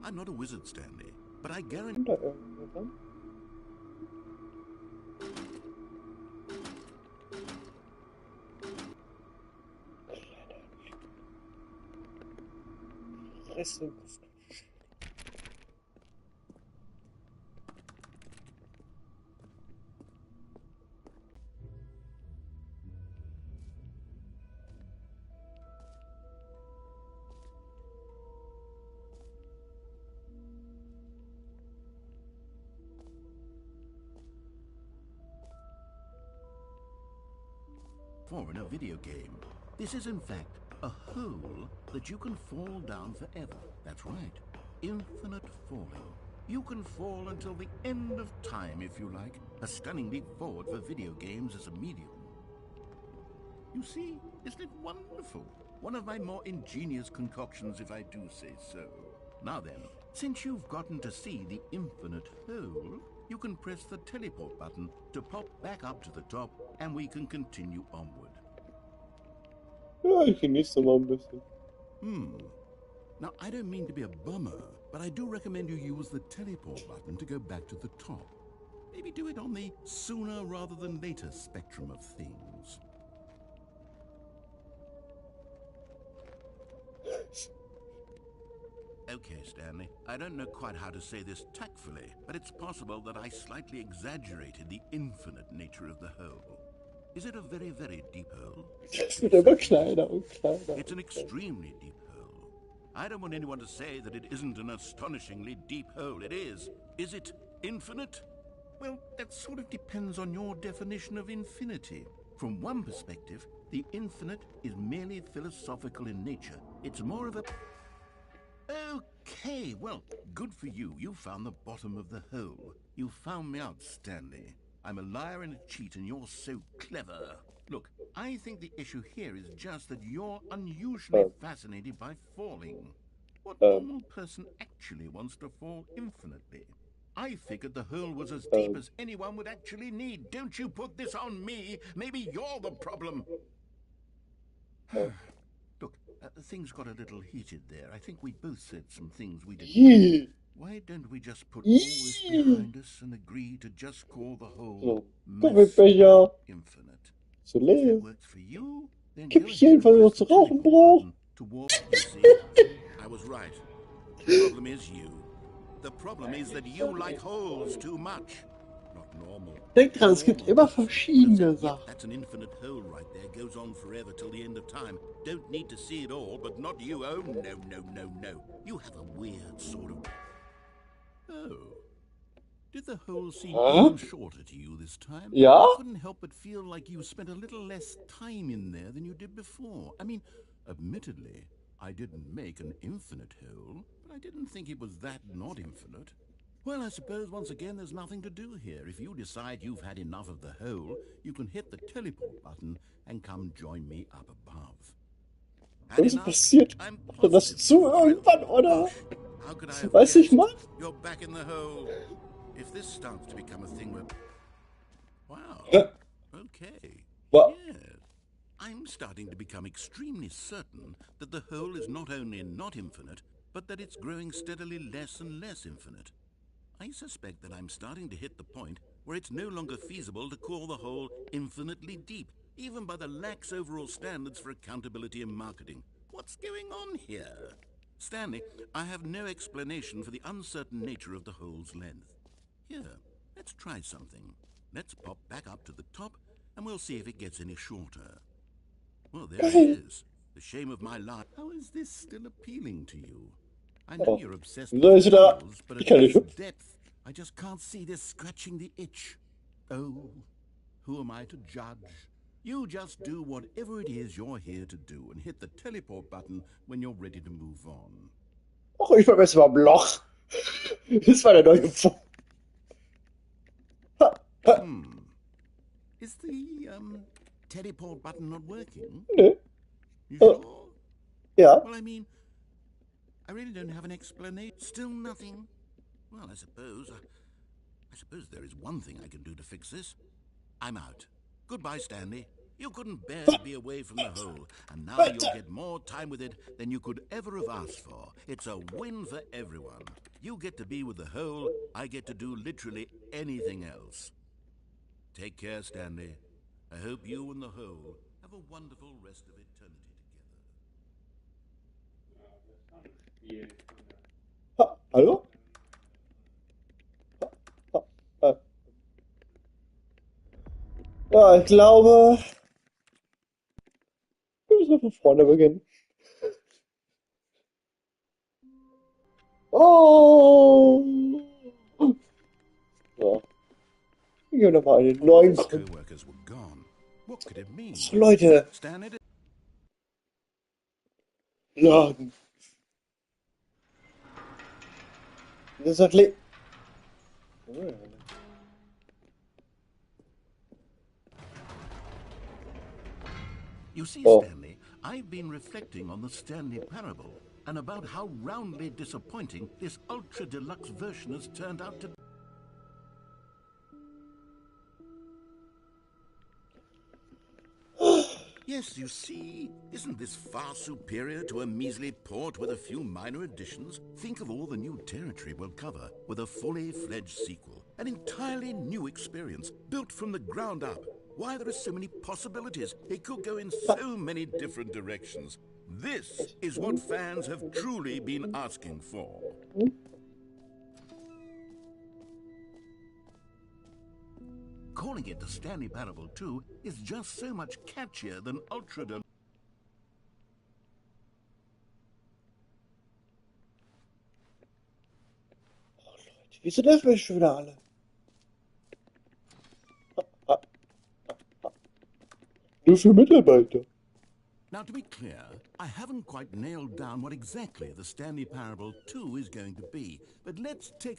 I'm not a wizard, Stanley, but I guarantee... Da irgendwo dran. Fresse. For in a video game, this is in fact a hole that you can fall down forever. That's right, infinite falling. You can fall until the end of time if you like. A stunning leap forward for video games as a medium. You see, isn't it wonderful? One of my more ingenious concoctions, if I do say so. Now then, since you've gotten to see the infinite hole, you can press the teleport button to pop back up to the top, and we can continue onward. Ja, ich genieße mal ein bisschen. Now, I don't mean to be a bummer, but I do recommend you use the teleport button to go back to the top. Maybe do it on the sooner rather than later spectrum of things. Okay, Stanley, I don't know quite how to say this tactfully, but it's possible that I slightly exaggerated the infinite nature of the hole. Is it a very, very deep hole? Es wird immer kleiner und kleiner. It's an extremely deep hole. I don't want anyone to say that it isn't an astonishingly deep hole. It is. Is it infinite? Well, that sort of depends on your definition of infinity. From one perspective, the infinite is merely philosophical in nature. It's more of a... Okay, well, good for you. You found the bottom of the hole. You found me out, Stanley. I'm a liar and a cheat, and you're so clever. Look, I think the issue here is just that you're unusually fascinated by falling. What normal person actually wants to fall infinitely? I figured the hole was as deep as anyone would actually need. Don't you put this on me. Maybe you're the problem. Look, things got a little heated there. I think we both said some things we didn't. Why don't we just put all this behind us and agree to just call the whole mess infinite? Zu If lesen. it works for you, then Gib go ich jeden ahead and Fall noch press zu the rauchen teleport brauche. button to warp. You see, I was right. The problem is you. The problem is that you like holes too much. Not normal. Denk dran, es gibt immer verschiedene Yep, Sachen. that's an infinite hole right there. Goes on forever till the end of time. Don't need to see it all, but not you. Oh, no, no, no, no. You have a weird sort of... Oh. Did the hole seem even shorter to you this time? Ja? I couldn't help but feel like you spent a little less time in there than you did before. I mean, admittedly, I didn't make an infinite hole, but I didn't think it was that not infinite. Well, I suppose once again there's nothing to do here. If you decide you've had enough of the hole, you can hit the teleport button and come join me up above. Was ist passiert? Kommt das zu irgendwann, oder? How could I Das have weiß ich guessed? mal. You're back in the hole. If this starts to become a thing where... Wow. Okay. What? Yes. I'm starting to become extremely certain that the hole is not only not infinite, but that it's growing steadily less and less infinite. I suspect that I'm starting to hit the point where it's no longer feasible to call the hole infinitely deep, even by the lax overall standards for accountability and marketing. What's going on here? Stanley, I have no explanation for the uncertain nature of the hole's length. Here, let's try something. Let's pop back up to the top, and we'll see if it gets any shorter. Well, there it is. The shame of my life. How is this still appealing to you? I know you're obsessed with holes, but at this depth, I just can't see this scratching the itch. Oh, who am I to judge? You just do whatever it is you're here to do and hit the teleport button when you're ready to move on. Och, ich war besser beim Loch. Das war der neue Punkt. Is the teleport button not working? Nö. You sure? Ja. Well, I mean, I really don't have an explanation. Still nothing? Well, I suppose there is one thing I can do to fix this. I'm out. Goodbye, Stanley. You couldn't bear to be away from the hole, and now you'll get more time with it than you could ever have asked for. It's a win for everyone. You get to be with the hole, I get to do literally anything else. Take care, Stanley. I hope you and the hole have a wonderful rest of eternity together. Ha, hallo? Ha, ha. Ja, ich glaube, wir müssen von vorne beginnen. Oh! So, wir geben nochmal einen neuen Grund. What could it mean? So, Leute, laden. Das ist halt You see, Oh. Stanley, I've been reflecting on the Stanley Parable and about how roundly disappointing this ultra-deluxe version has turned out to be. Yes, you see, isn't this far superior to a measly port with a few minor additions? Think of all the new territory we'll cover with a fully fledged sequel. An entirely new experience, built from the ground up. Why, there are so many possibilities. It could go in so many different directions. This is what fans have truly been asking for. Calling it the Stanley Parable 2 is just so much catchier than Ultra Deluxe. Oh, Leute, wieso dürfen wir schon wieder alle? Nur für Mitarbeiter. Now, to be clear, I haven't quite nailed down what exactly the Stanley Parable 2 is going to be, but let's take